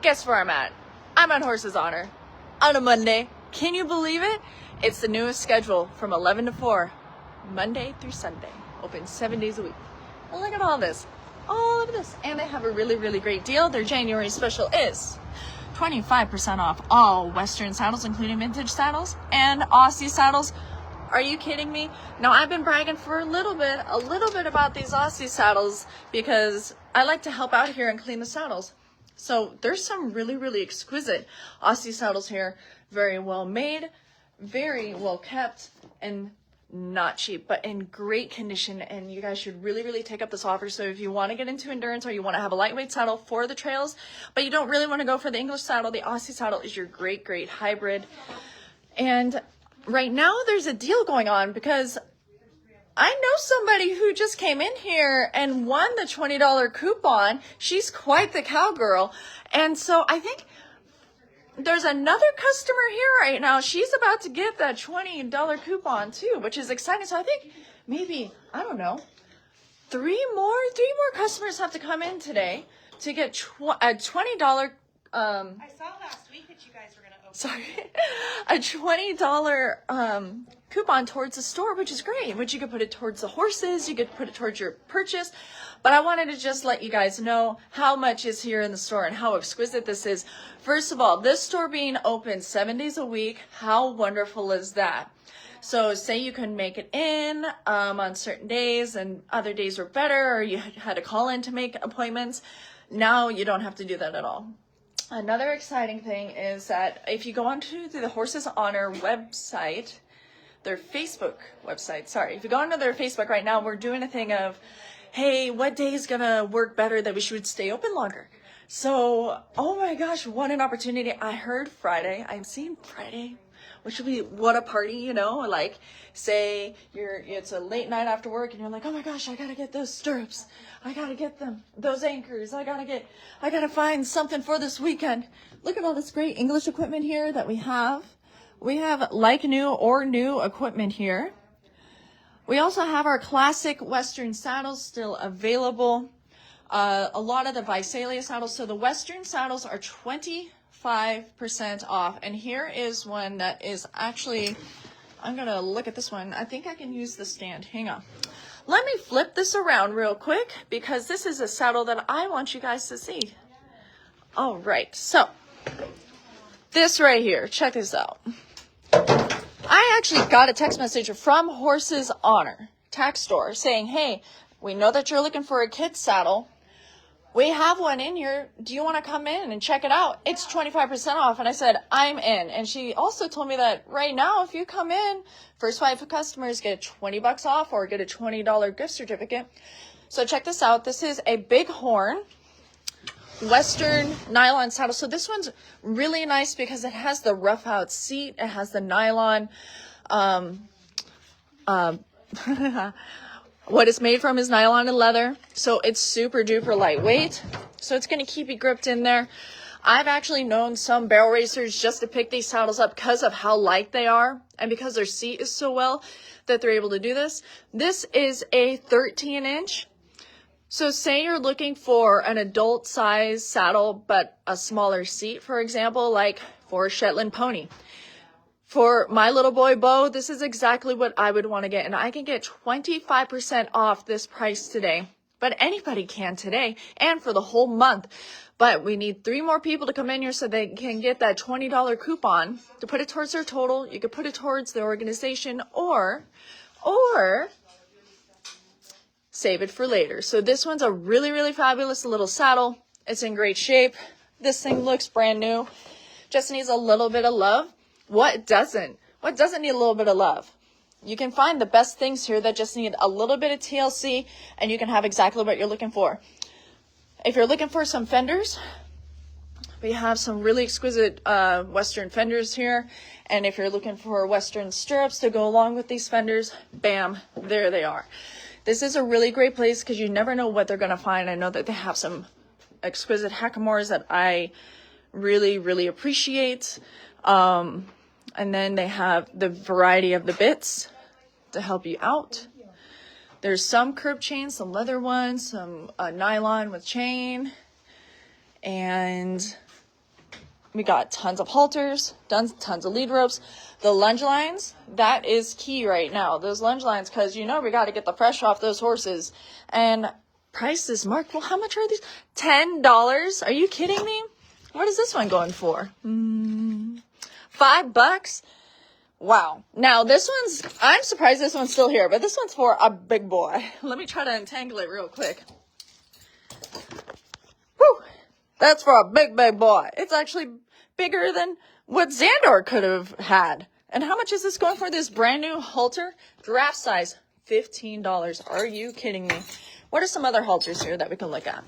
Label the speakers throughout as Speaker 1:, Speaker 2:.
Speaker 1: Guess where I'm at? I'm on Horse's Honor on a Monday. Can you believe it? It's the newest schedule from 11 to 4, Monday through Sunday. Open 7 days a week. And look at all this. All of this. And they have a really, really great deal. Their January special is 25% off all Western saddles, including vintage saddles and Aussie saddles. Are you kidding me? Now, I've been bragging for a little bit about these Aussie saddles because I like to help out here and clean the saddles. So there's some really, really exquisite Aussie saddles here. Very well made, very well kept, and not cheap, but in great condition. And you guys should really, really take up this offer. So if you want to get into endurance or you want to have a lightweight saddle for the trails, but you don't really want to go for the English saddle, the Aussie saddle is your great, great hybrid. And right now there's a deal going on because I know somebody who just came in here and won the $20 coupon. She's quite the cowgirl. And so I think there's another customer here right now. She's about to get that $20 coupon too, which is exciting. So I think maybe, I don't know, three more customers have to come in today to get a $20
Speaker 2: I saw last week that you guys were going to open.
Speaker 1: Sorry, a $20 coupon towards the store, which is great. Which you could put it towards the horses, you could put it towards your purchase. But I wanted to just let you guys know how much is here in the store and how exquisite this is. First of all, this store being open 7 days a week, how wonderful is that? So say you couldn't make it in on certain days and other days were better, or you had to call in to make appointments. Now you don't have to do that at all. Another exciting thing is that if you go onto the Horse's Honor website, their Facebook website, sorry, if you go onto their Facebook right now, we're doing a thing of, hey, what day is going to work better that we should stay open longer? So, oh my gosh, what an opportunity. I heard Friday, I'm seeing Friday, which would be what a party, you know, like say it's a late night after work and you're like, oh my gosh, I got to get those stirrups. I got to get them, those anchors. I got to find something for this weekend. Look at all this great English equipment here that we have. We have like new or new equipment here. We also have our classic Western saddles still available. A lot of the Visalia saddles. So the Western saddles are 25% off. And here is one that is actually, I'm going to look at this one. I think I can use the stand. Hang on. Let me flip this around real quick because this is a saddle that I want you guys to see. All right. So this right here, check this out. I actually got a text message from Horse's Honor Tack Store saying, hey, we know that you're looking for a kid's saddle. We have one in here. Do you want to come in and check it out? It's 25% off. And I said, I'm in. And she also told me that right now, if you come in, first 5 customers get $20 off or get a $20 gift certificate. So check this out. This is a Bighorn Western nylon saddle. So this one's really nice because it has the rough out seat. It has the nylon. What it's made from is nylon and leather. So it's super duper lightweight. So it's going to keep you gripped in there. I've actually known some barrel racers just to pick these saddles up because of how light they are and because their seat is so well that they're able to do this. This is a 13-inch. So say you're looking for an adult size saddle, but a smaller seat, for example, like for a Shetland pony. For my little boy, Bo, this is exactly what I would want to get. And I can get 25% off this price today. But anybody can today and for the whole month. But we need 3 more people to come in here so they can get that $20 coupon to put it towards their total. You could put it towards the organization or save it for later. So this one's a really, really fabulous little saddle. It's in great shape. This thing looks brand new. Just needs a little bit of love. What doesn't? What doesn't need a little bit of love? You can find the best things here that just need a little bit of TLC and you can have exactly what you're looking for. If you're looking for some fenders, we have some really exquisite Western fenders here. And if you're looking for Western stirrups to go along with these fenders, bam, there they are. This is a really great place because you never know what they're going to find. I know that they have some exquisite hackamores that I really, really appreciate. And then they have the variety of the bits to help you out. There's some curb chains, some leather ones, some nylon with chain. And we got tons of halters, tons of lead ropes. The lunge lines, that is key right now. Those lunge lines, because you know we got to get the pressure off those horses. And price is marked. Well, how much are these? $10? Are you kidding me? What is this one going for? $5? Wow. Now this one's, I'm surprised this one's still here, but this one's for a big boy. Let me try to untangle it real quick. Whew. That's for a big boy. It's actually bigger than what Xandor could have had. And how much is this going for? This brand new halter? Draft size, $15. Are you kidding me? What are some other halters here that we can look at?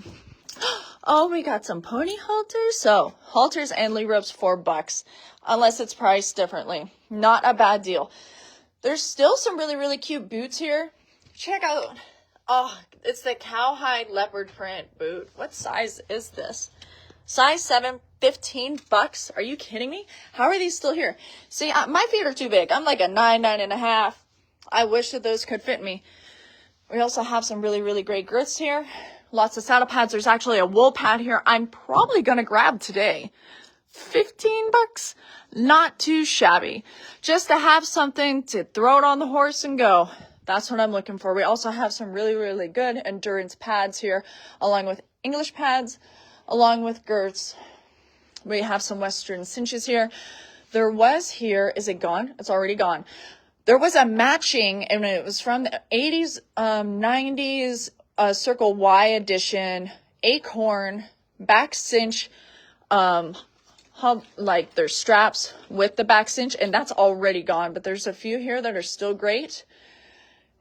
Speaker 1: Oh, we got some pony halters. So, halters and lead ropes, $4, unless it's priced differently. Not a bad deal. There's still some really, really cute boots here. Check out. Oh, it's the cowhide leopard print boot. What size is this? Size 7, $15. Are you kidding me? How are these still here? See, my feet are too big. I'm like a 9.5. I wish that those could fit me. We also have some really, really great grits here. Lots of saddle pads. There's actually a wool pad here I'm probably going to grab today. $15. Not too shabby. Just to have something to throw it on the horse and go. That's what I'm looking for. We also have some really, really good endurance pads here, along with English pads, along with girths. We have some Western cinches here. There was here, is it gone? It's already gone. There was a matching, and it was from the 80s, 90s, Circle Y edition, acorn, back cinch, like there's straps with the back cinch, and that's already gone. But there's a few here that are still great.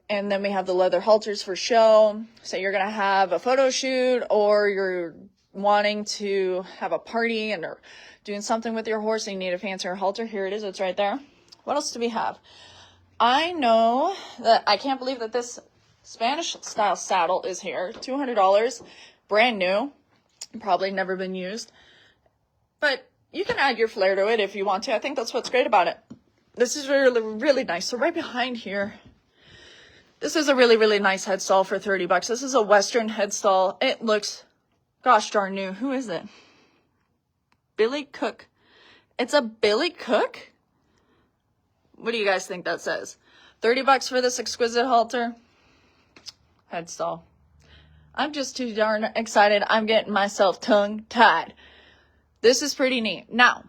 Speaker 1: And then we have the leather halters for show. So you're going to have a photo shoot, or you're wanting to have a party and are doing something with your horse and you need a fancier halter. Here it is. It's right there. What else do we have? I know that I can't believe that this Spanish style saddle is here. $200, brand new, probably never been used. But you can add your flair to it if you want to. I think that's what's great about it. This is really, really nice. So right behind here, this is a really, really nice headstall for $30. This is a Western headstall. It looks, gosh darn new. Who is it? Billy Cook. It's a Billy Cook? What do you guys think that says? $30 for this exquisite halter. Headstall. I'm just too darn excited. I'm getting myself tongue-tied. This is pretty neat. Now,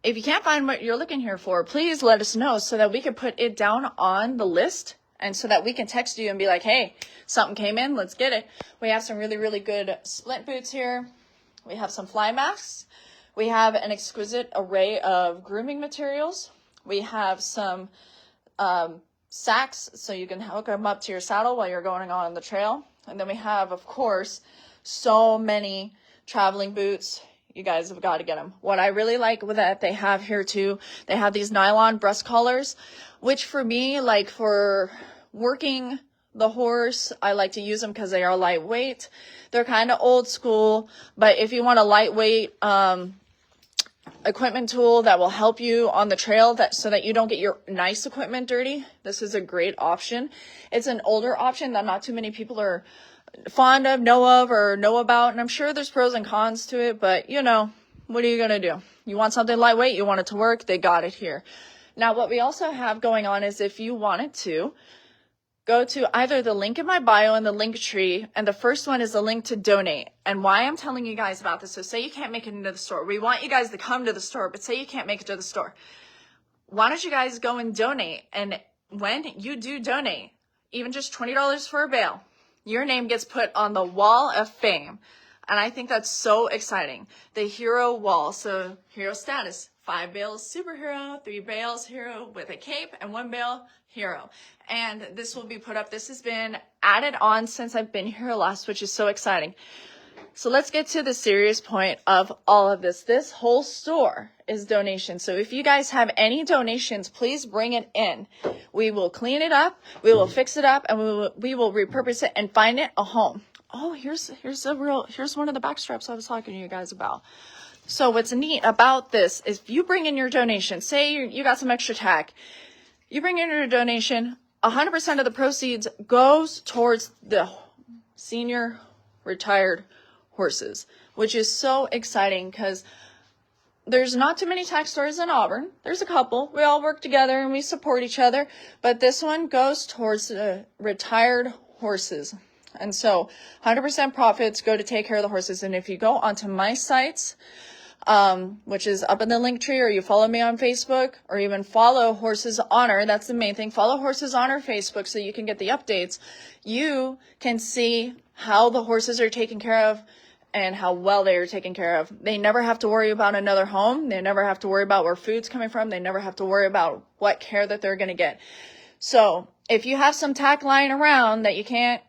Speaker 1: if you can't find what you're looking here for, please let us know so that we can put it down on the list, and so that we can text you and be like, hey, something came in, let's get it. We have some really, really good splint boots here. We have some fly masks. We have an exquisite array of grooming materials. We have some sacks, so you can hook them up to your saddle while you're going on the trail. And then we have, of course, so many traveling boots. You guys have got to get them. What I really like with that they have here too, they have these nylon breast collars, which for me, like for working the horse, I like to use them because they are lightweight. They're kind of old school, but if you want a lightweight equipment tool that will help you on the trail, so that you don't get your nice equipment dirty, this is a great option. It's an older option that not too many people are fond of, know about, and I'm sure there's pros and cons to it, but you know, what are you gonna do? You want something lightweight, you want it to work, they got it here. Now what we also have going on is, if you wanted to, go to either the link in my bio in the link tree, and the first one is a link to donate. And why I'm telling you guys about this, so say you can't make it into the store. We want you guys to come to the store, but say you can't make it to the store. Why don't you guys go and donate? And when you do donate, even just $20 for a bale, your name gets put on the wall of fame. And I think that's so exciting. The hero wall. So hero status, 5 bales superhero, 3 bales hero with a cape, and 1 bale hero. And this will be put up. This has been added on since I've been here last, which is so exciting. So let's get to the serious point of all of this. This whole store is donation. So if you guys have any donations, please bring it in. We will clean it up, we will fix it up, and we will repurpose it and find it a home. Oh, here's one of the back straps I was talking to you guys about. So what's neat about this is, if you bring in your donation, say you got some extra tack, you bring in your donation, 100% of the proceeds goes towards the senior retired horses, which is so exciting because there's not too many tack stores in Auburn. There's a couple. We all work together and we support each other. But this one goes towards retired horses. And so 100% profits go to take care of the horses. And if you go onto my sites, which is up in the link tree, or you follow me on Facebook, or even follow Horses Honor, that's the main thing. Follow Horses Honor Facebook so you can get the updates. You can see how the horses are taken care of and how well they are taken care of. They never have to worry about another home. They never have to worry about where food's coming from. They never have to worry about what care that they're going to get. So if you have some tack lying around that you can't,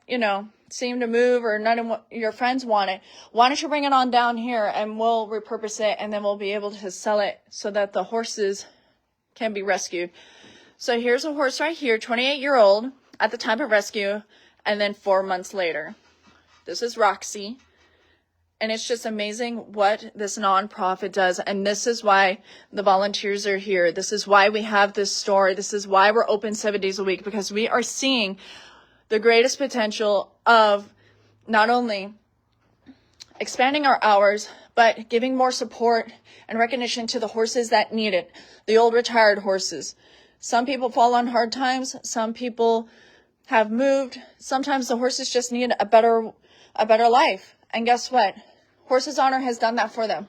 Speaker 1: seem to move, or none of your friends want it, why don't you bring it on down here and we'll repurpose it, and then we'll be able to sell it so that the horses can be rescued. So here's a horse right here, 28-year-old at the time of rescue, and then 4 months later. This is Roxy. And it's just amazing what this nonprofit does. And this is why the volunteers are here. This is why we have this store. This is why we're open 7 days a week, because we are seeing the greatest potential of not only expanding our hours, but giving more support and recognition to the horses that need it, the old retired horses. Some people fall on hard times. Some people have moved. Sometimes the horses just need a better life. And guess what? Horses Honor has done that for them.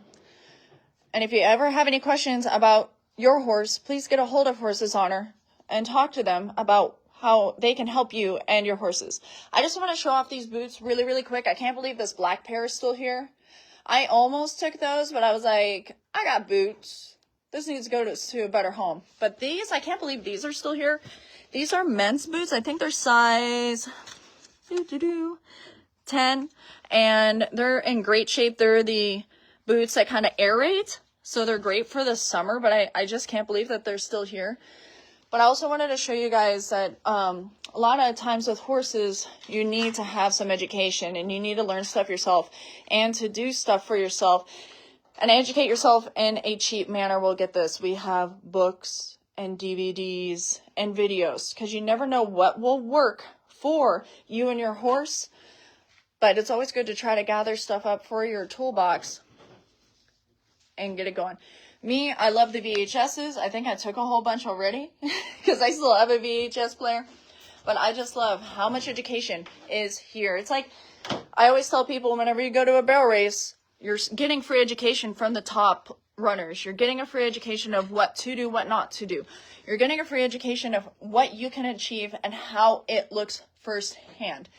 Speaker 1: And if you ever have any questions about your horse, please get a hold of Horses Honor and talk to them about how they can help you and your horses. I just want to show off these boots really, really quick. I can't believe this black pair is still here. I almost took those, but I was like, I got boots. This needs to go to a better home. But these, I can't believe these are still here. These are men's boots. I think they're size 10, and they're in great shape. They're the boots that kind of aerate, so they're great for the summer, but I just can't believe that they're still here. But I also wanted to show you guys that a lot of times with horses, you need to have some education, and you need to learn stuff yourself, and to do stuff for yourself and educate yourself in a cheap manner. We'll get this. We have books and DVDs and videos, because you never know what will work for you and your horse. But it's always good to try to gather stuff up for your toolbox and get it going. Me, I love the VHSs. I think I took a whole bunch already because I still have a VHS player. But I just love how much education is here. It's like, I always tell people, whenever you go to a barrel race, you're getting free education from the top runners. You're getting a free education of what to do, what not to do. You're getting a free education of what you can achieve and how it looks firsthand.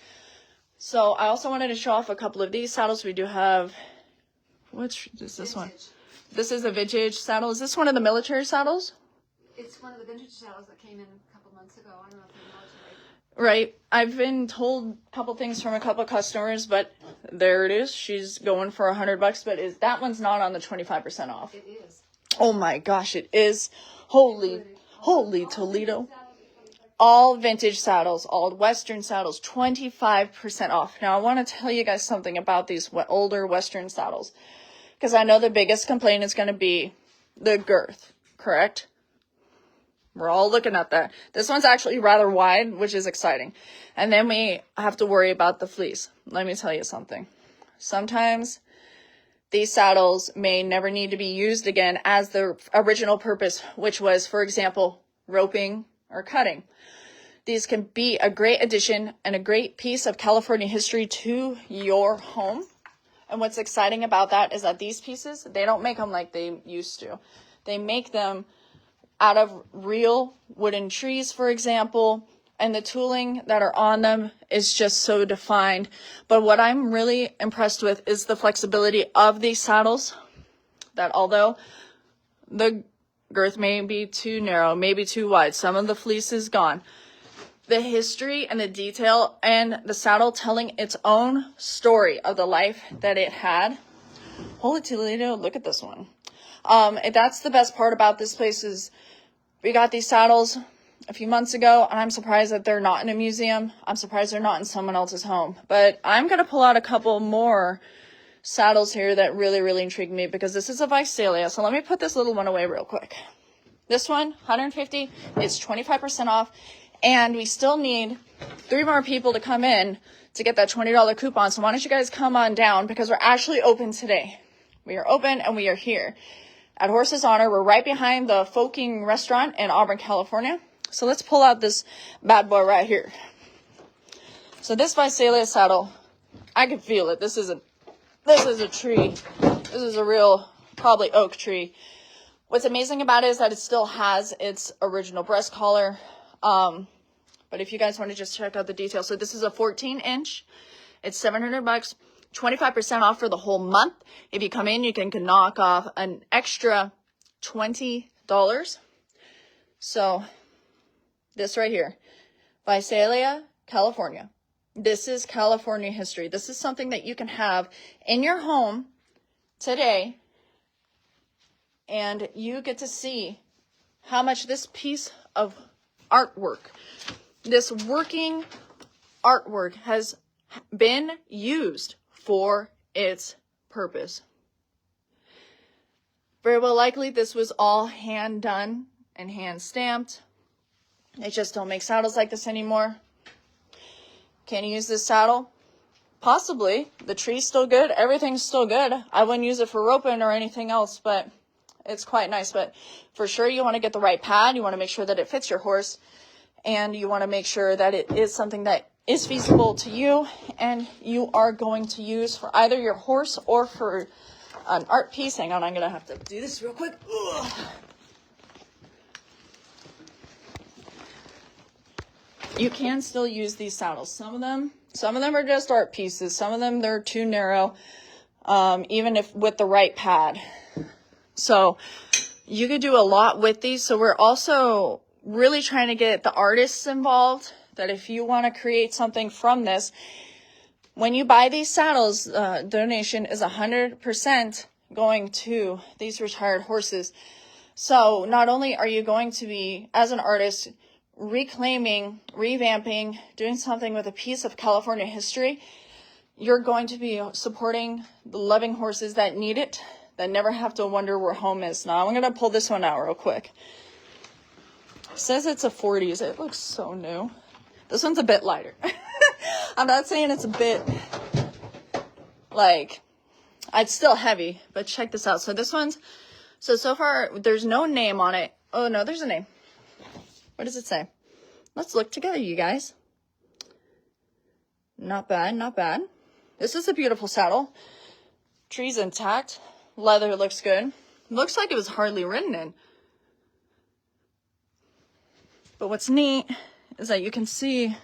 Speaker 1: So I also wanted to show off a couple of these saddles. We do have, which is this one? This is a vintage saddle. Is this one of the military saddles?
Speaker 3: It's one of the vintage saddles that came in a couple months ago. I don't know if they're military.
Speaker 1: Right. I've been told a couple things from a couple customers, but there it is. She's going for $100, but that one's not on the 25% off.
Speaker 3: It is.
Speaker 1: Oh my gosh, it is. Holy Toledo. All vintage saddles, all Western saddles, 25% off. Now, I want to tell you guys something about these older Western saddles, because I know the biggest complaint is going to be the girth, correct? We're all looking at that. This one's actually rather wide, which is exciting. And then we have to worry about the fleece. Let me tell you something. Sometimes these saddles may never need to be used again as the original purpose, which was, for example, roping or cutting. These can be a great addition and a great piece of California history to your home. And what's exciting about that is that these pieces, they don't make them like they used to. They make them out of real wooden trees, for example, and the tooling that are on them is just so defined. But what I'm really impressed with is the flexibility of these saddles, that although the girth may be too narrow, maybe too wide, some of the fleece is gone, the history and the detail and the saddle telling its own story of the life that it had. Holy Toledo, look at this one. That's the best part about this place is we got these saddles a few months ago, and I'm surprised that they're not in a museum. I'm surprised they're not in someone else's home. But I'm going to pull out a couple more saddles here that really, really intrigue me, because this is a Visalia. So let me put this little one away real quick. This one, $150, it's 25% off. And we still need 3 more people to come in to get that $20 coupon. So why don't you guys come on down, because we're actually open today. We are open and we are here at Horse's Honor. We're right behind the Foking restaurant in Auburn, California. So let's pull out this bad boy right here. So this Visalia saddle, I can feel it. This is a tree. This is a real, probably oak tree. What's amazing about it is that it still has its original breast collar. But if you guys want to just check out the details. So this is a 14-inch. It's $700, 25% off for the whole month. If you come in, you can knock off an extra $20. So this right here, Visalia, California. This is California history. This is something that you can have in your home today. And you get to see how much this piece of artwork, this working artwork, has been used for its purpose. Very well likely this was all hand done and hand stamped. They just don't make saddles like this anymore. Can you use this saddle? Possibly. The tree's still good. Everything's still good. I wouldn't use it for roping or anything else, but it's quite nice. But for sure, you want to get the right pad. You want to make sure that it fits your horse. And you want to make sure that it is something that is feasible to you and you are going to use for either your horse or for an art piece. Hang on, I'm going to have to do this real quick. Ugh. You can still use these saddles. Some of them are just art pieces. Some of them, they're too narrow, even if with the right pad. So you could do a lot with these. So we're also really trying to get the artists involved, that if you want to create something from this, when you buy these saddles, donation is 100% going to these retired horses. So not only are you going to be, as an artist, reclaiming, revamping, doing something with a piece of California history, you're going to be supporting the loving horses that need it, that never have to wonder where home is. Now, I'm going to pull this one out real quick. It says it's a 40s. It looks so new. This one's a bit lighter. I'm not saying it's a bit, like, it's still heavy, but check this out. So this one's, so far, there's no name on it. Oh, no, there's a name. What does it say? Let's look together, you guys. Not bad, not bad. This is a beautiful saddle. Tree's intact. Leather looks good. Looks like it was hardly ridden in. But what's neat is that you can see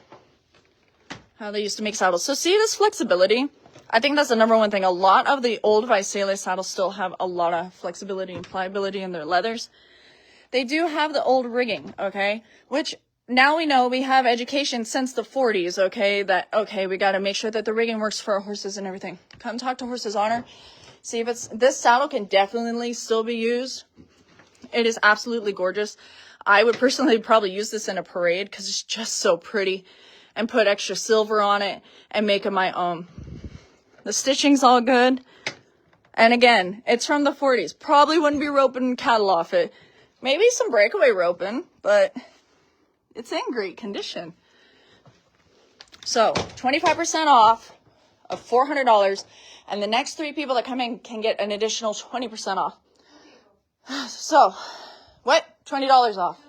Speaker 1: how they used to make saddles. So see this flexibility? I think that's the number one thing. A lot of the old Visalia saddles still have a lot of flexibility and pliability in their leathers. They do have the old rigging, okay? Which now we know, we have education since the 40s, okay? That, okay, we got to make sure that the rigging works for our horses and everything. Come talk to Horse's Honor. See if it's, this saddle can definitely still be used. It is absolutely gorgeous. I would personally probably use this in a parade because it's just so pretty, and put extra silver on it and make it my own. The stitching's all good. And again, it's from the 40s. Probably wouldn't be roping cattle off it. Maybe some breakaway roping, but it's in great condition. So 25% off of $400, and the next 3 people that come in can get an additional 20% off. So, what? $20 off.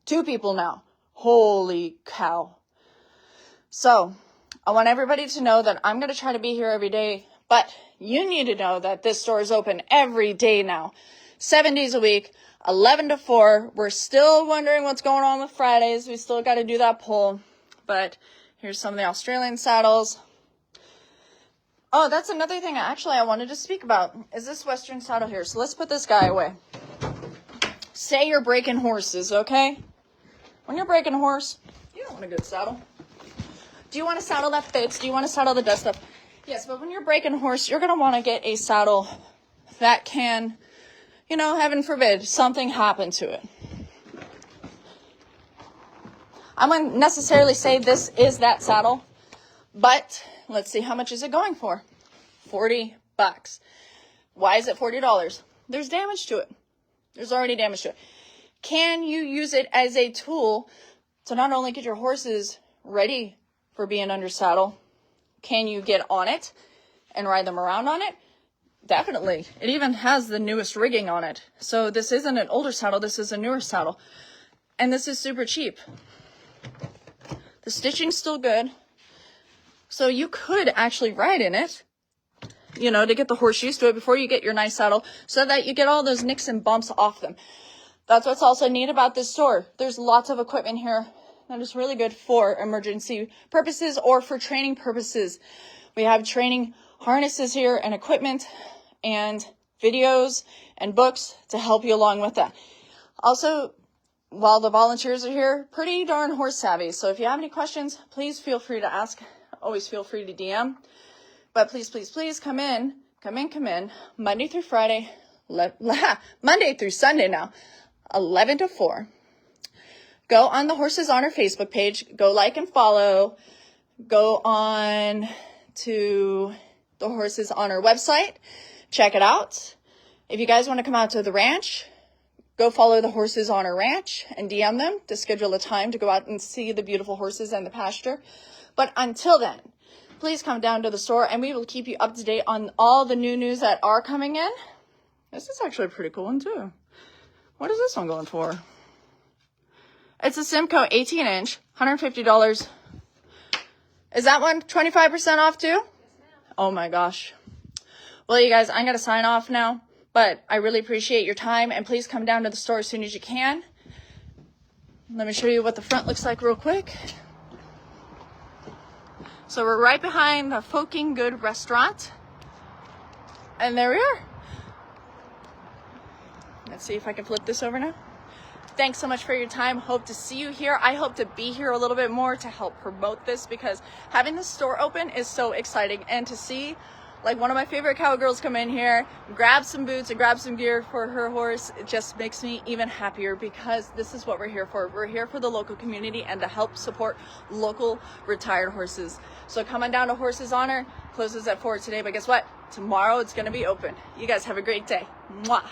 Speaker 1: 2 people now. Holy cow. So, I want everybody to know that I'm going to try to be here every day, but you need to know that this store is open every day now. 7 days a week. 11 to 4. We're still wondering what's going on with Fridays. We still got to do that poll. But here's some of the Australian saddles. Oh, that's another thing I wanted to speak about, is this Western saddle here. So let's put this guy away. Say you're breaking horses, okay? When you're breaking a horse, you don't want a good saddle. Do you want a saddle that fits? Do you want a saddle that does stuff? Yes, but when you're breaking a horse, you're going to want to get a saddle that can, you know, heaven forbid, something happen to it. I wouldn't necessarily say this is that saddle, but let's see, how much is it going for? $40. Why is it $40? There's damage to it. There's already damage to it. Can you use it as a tool to not only get your horses ready for being under saddle, can you get on it and ride them around on it? Definitely. It even has the newest rigging on it. So this isn't an older saddle, this is a newer saddle. And this is super cheap. The stitching's still good. So you could actually ride in it, you know, to get the horse used to it before you get your nice saddle, so that you get all those nicks and bumps off them. That's what's also neat about this store. There's lots of equipment here that is really good for emergency purposes or for training purposes. We have training harnesses here and equipment and videos and books to help you along with that. Also, while the volunteers are here, pretty darn horse savvy. So if you have any questions, please feel free to ask. Always feel free to DM. But please, please, please come in. Monday through Friday. Monday through Sunday now. 11 to 4. Go on the Horses Honor Facebook page. Go like and follow. Go on to the Horses Honor website. Check it out. If you guys want to come out to the ranch, go follow the Horses Honor Ranch and DM them to schedule a time to go out and see the beautiful horses and the pasture. But until then, please come down to the store and we will keep you up to date on all the new news that are coming in. This is actually a pretty cool one too. What is this one going for? It's a Simcoe 18-inch, $150. Is that one 25% off too? Oh my gosh. Well, you guys, I'm going to sign off now. But I really appreciate your time, and please come down to the store as soon as you can. Let me show you what the front looks like real quick. So we're right behind the Foking Good restaurant. And there we are. Let's see if I can flip this over now. Thanks so much for your time. Hope to see you here. I hope to be here a little bit more to help promote this, because having the store open is so exciting. And to see like one of my favorite cowgirls come in here, grab some boots and grab some gear for her horse, it just makes me even happier, because this is what we're here for. We're here for the local community and to help support local retired horses. So come on down to Horses Honor. Closes at 4 today, but guess what? Tomorrow it's going to be open. You guys have a great day. Mwah.